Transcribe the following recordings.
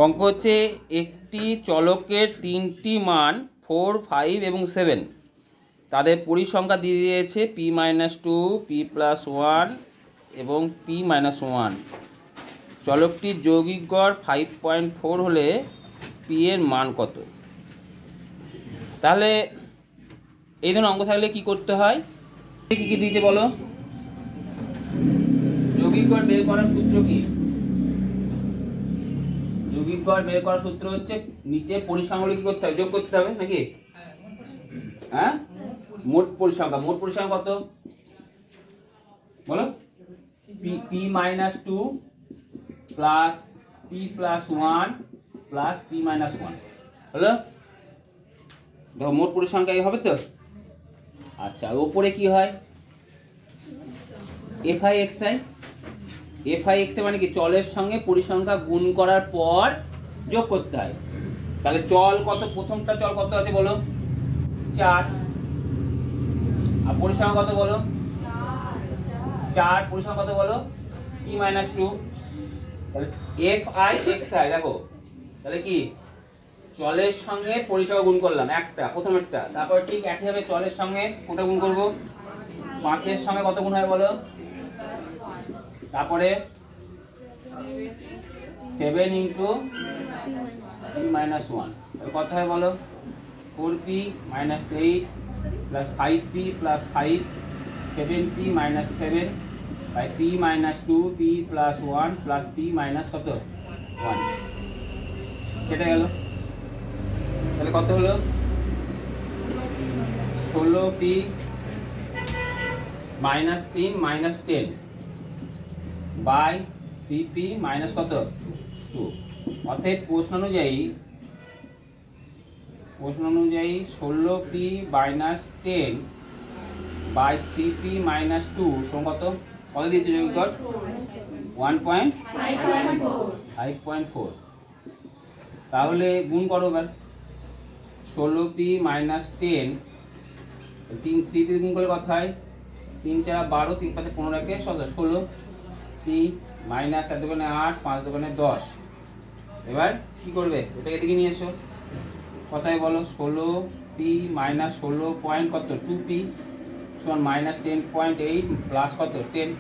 অঙ্ক হচ্ছে একটি চলকের তিনটি মান 4, 5 এবং 7 তাদের পরিসংখ্যা দিয়ে দিয়েছে p-2, p+1 এবং p-1। চলকটির যৌগিক গড় 5.4 হলে p এর মান কত? তাহলে এই ধরনের অঙ্ক থাকলে কি করতে হয়? কি কি দিয়েছে বলো? যৌগিক গড় বের করার সূত্র কি? যৌগিক গড় বের করার সূত্র হচ্ছে নিচে পরিসংখ্যাগুলো কি করতে হবে? যোগ করতে হবে নাকি? হ্যাঁ, মোট পরিসংখ্যা। মোট পরিসংখ্যা কত বলো? p-2 plus p+1 plus p-1 হলো। দেখো মোট পরিসংখ্যা এই হবে তো। আচ্ছা, ওপরে কি হয়? fi(xi) fi(xi) মানে কি? চলের সঙ্গে পরিসংখ্যা গুণ করার পর যোগ করতে হয়। তাহলে চল কত? প্রথমটা চল কত আছে বলো? 4। আর পরিসংখ্যা কত বলো? 4। পরিসংখ্যা কত বলো? p-2। তাহলে fi(xi) দেখো, তাহলে কি চলের সঙ্গে পরিসংখ্যা গুণ করলাম একটা, প্রথমেরটা। তারপর ঠিক একইভাবে চলের সঙ্গে কোনটা গুণ করব? 5-এর সঙ্গে কত গুণ হয় বলো? তারপরে 7 × p-1 কত হয় বলো? 4p - 8 plus 5p plus 5 7p-7 by p-2 p+1 plus p- কত 1 কেটে গেল। তাহলে কত হলো? 16p - 3 - 10 বাই 3p কত 2। অতএব প্রশ্ন অনুযায়ী 16p - 10 বাই 3p - 2 সমান কত? কত দিয়েছে যৌগিক গড়? 5.4। তাহলে গুণ করো এবার। 16p - 10 3p গুণ করলে কত হয়? 3 × 4 = 12, 3 × 5 = 15, 16 p - 7 × 8 5 × 10। এবার কি করবে? এটাকে এদিকে নিয়ে এসো। কত হয় বলো? 16p - 16 পয়েন্ট কত 2p সমান -10.8 প্লাস কত 10।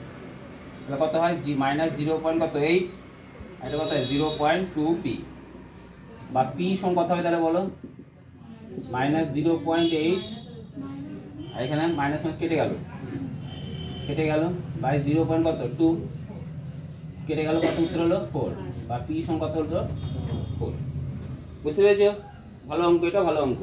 তাহলে কত হয়? -0.8। এটা কত হয়? 0.2p বা p সমান কত হবে তাহলে বলো? -0.8 আর এখানে মাইনাস কেটে গেল বাই 0.2 কেটে গেল। কত উত্তর হলো? 4 বা p সমান কত হলো? 4। বুঝতে পেরেছো? ভালো অঙ্ক, এটা ভালো অঙ্ক।